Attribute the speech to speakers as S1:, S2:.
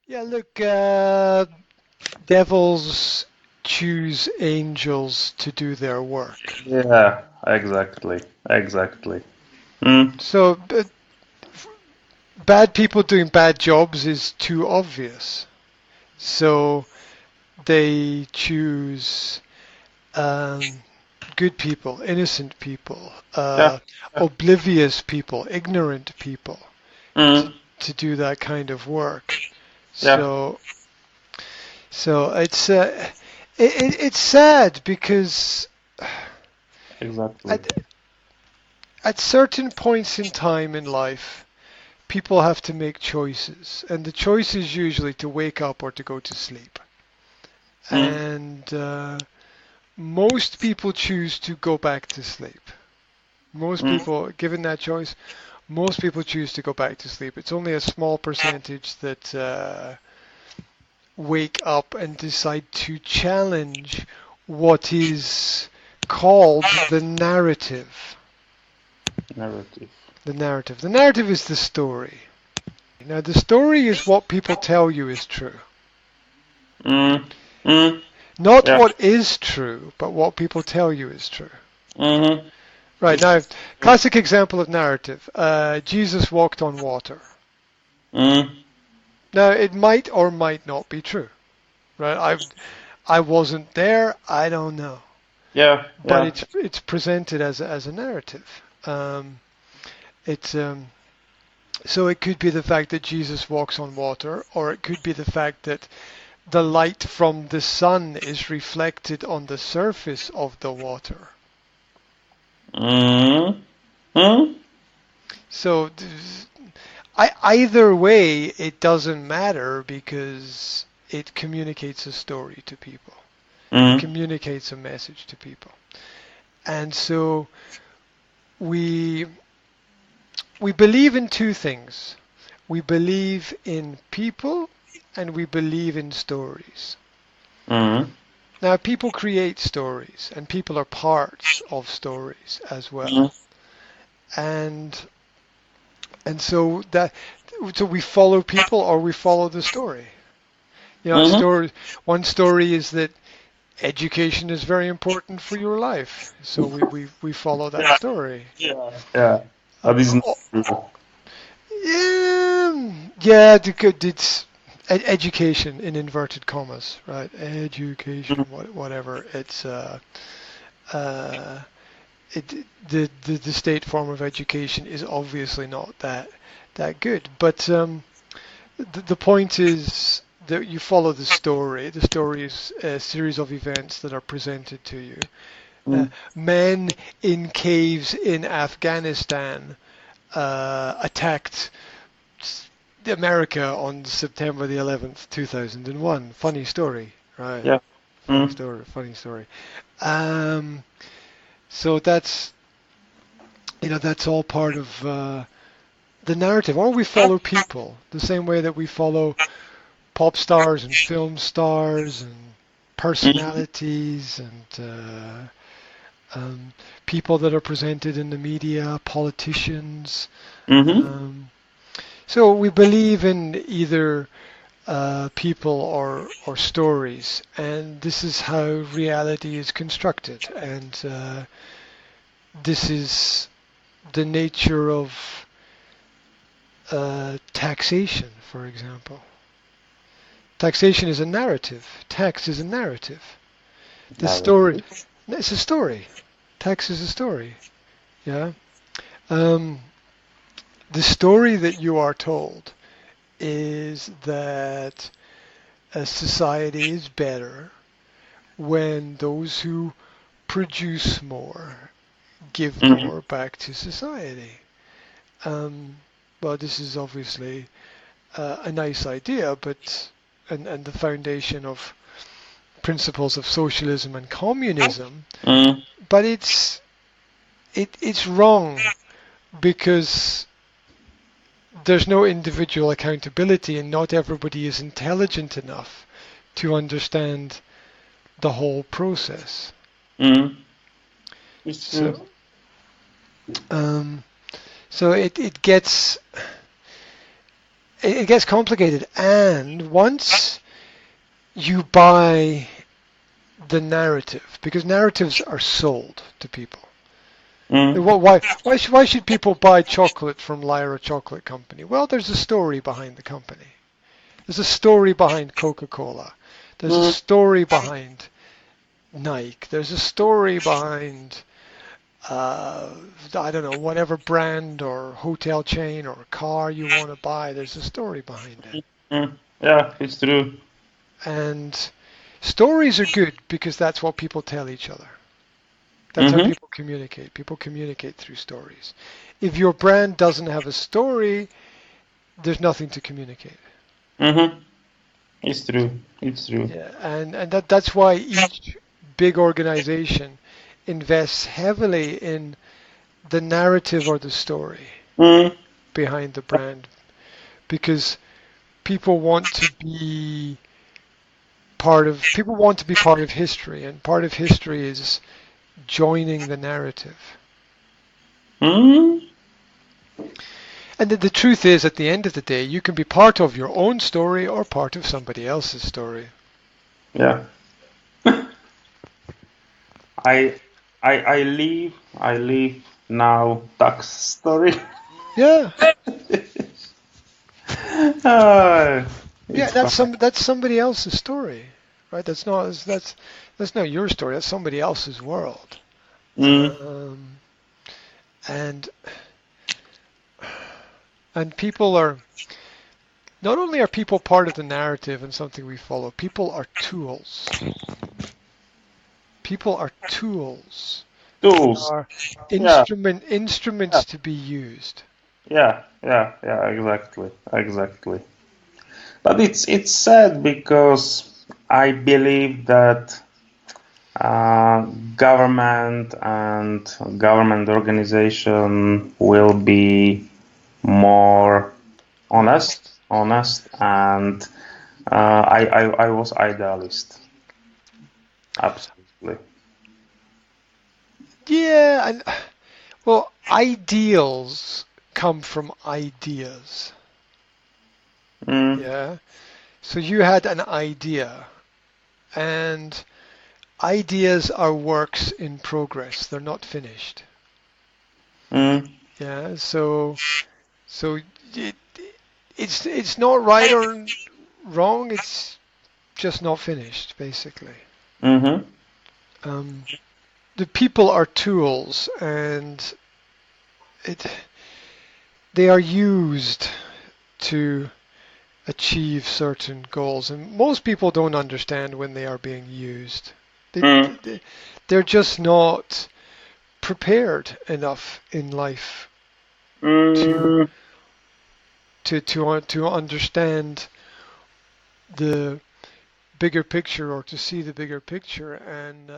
S1: Yeah, look, devils choose angels to do their work.
S2: Yeah, exactly, exactly. Mm,
S1: So, bad people doing bad jobs is too obvious. So they choose um, good people, innocent people,
S2: yeah, yeah.
S1: oblivious people, ignorant people to
S2: Mm,
S1: to do that kind of work.
S2: yeah,
S1: So it's sad because
S2: exactly.
S1: at at certain points in time in life, people have to make choices, and the choice is usually to wake up or to go to sleep.
S2: Mm,
S1: And most people choose to go back to sleep. Most
S2: mm,
S1: people, given that choice, most people choose to go back to sleep. It's only a small percentage that wake up and decide to challenge what is called the narrative.
S2: narrative.
S1: The narrative. The narrative is the story. Now, the story is what people tell you is true.
S2: Mm, mm,
S1: Not
S2: yeah.
S1: what is true, but what people tell you is true.
S2: Mm-hmm.
S1: Right,
S2: This
S1: now,
S2: is true.
S1: classic example of narrative. Jesus walked on water.
S2: Mm,
S1: Now, it might or might not be true. Right? I wasn't there. I don't know.
S2: yeah,
S1: But
S2: yeah.
S1: it's presented as a narrative. Um, it's so it could be the fact that Jesus walks on water, or it could be the fact that the light from the sun is reflected on the surface of the water.
S2: Mm, mm,
S1: So either way, it doesn't matter because it communicates a story to people. It
S2: mm,
S1: communicates a message to people. And so we we believe in two things. We believe in people and we believe in stories.
S2: mm,
S1: Now, people create stories and people are parts of stories as
S2: mm,
S1: well. And so we follow people or we follow the story. You know,
S2: mm-hmm.
S1: one story is that education is very important for your life. So we follow that
S2: Yeah,
S1: story.
S2: yeah, yeah.
S1: Uh,
S2: That is not
S1: oh,
S2: true.
S1: yeah, it's education in inverted commas, right? Education,
S2: Mm,
S1: whatever. It's uh, it, the state form of education is obviously not that good. But the point is that you follow the story. The story is a series of events that are presented to you. Uh,
S2: mm,
S1: men in caves in Afghanistan attacked America on September the 11th, 2001. Funny story, right?
S2: yeah.
S1: Funny
S2: Mm,
S1: story, funny story. Um, so that's all part of the narrative. Or we follow people the same way that we follow pop stars and film stars and
S2: mm,
S1: personalities and people that are presented in the media, politicians.
S2: mm-hmm.
S1: Um, so we believe in either people or stories, and this is how reality is constructed, and this is the nature of taxation, for example. Taxation is a narrative. Tax is a narrative. The story,
S2: Narrative.
S1: it's a story. Tax is a story. Yeah. Um, the story that you are told is that a society is better when those who produce more give
S2: Mm-hmm.
S1: more back to society. Um, well, this is obviously a nice idea, but and the foundation of principles of socialism and communism,
S2: Mm,
S1: but it's wrong because there's no individual accountability and not everybody is intelligent enough to understand the whole process.
S2: mm. It's true.
S1: So um, so it gets it gets complicated. And once you buy the narrative, because narratives are sold to people. Why should people buy chocolate from Lyra Chocolate Company? Well, there's a story behind the company. There's a story behind Coca-Cola. There's a story behind Nike. There's a story behind, I don't know, whatever brand or hotel chain or car you want to buy. There's a story behind it.
S2: Yeah, it's true.
S1: And stories are good because that's what people tell each other. That's how people communicate. People communicate through stories. If your brand doesn't have a story, there's nothing to communicate.
S2: It's true. It's true.
S1: Yeah, and that's why each big organization invests heavily in the narrative or the story behind the brand, because people want to be part of history, and part of history is joining the narrative. And the truth is, at the end of the day, you can be part of your own story or part of somebody else's story.
S2: Yeah. I live now tax story.
S1: Yeah.
S2: Yeah,
S1: that's somebody else's story, right? That's not your story. That's somebody else's world. And people are, not only are people part of the narrative and something we follow, people are tools. People are tools.
S2: Tools.
S1: Are instruments to be used.
S2: Yeah, exactly. But it's sad because I believe that government and government organization will be more honest, and I was idealist. Absolutely.
S1: Yeah, and well, ideals come from ideas. Yeah. So you had an idea, and ideas are works in progress. They're not finished. Yeah. So it's not right or wrong. It's just not finished, basically. The people are tools, and they are used to achieve certain goals, and most people don't understand when they are being used. They're just not prepared enough in life to understand the bigger picture, or to see the bigger picture, and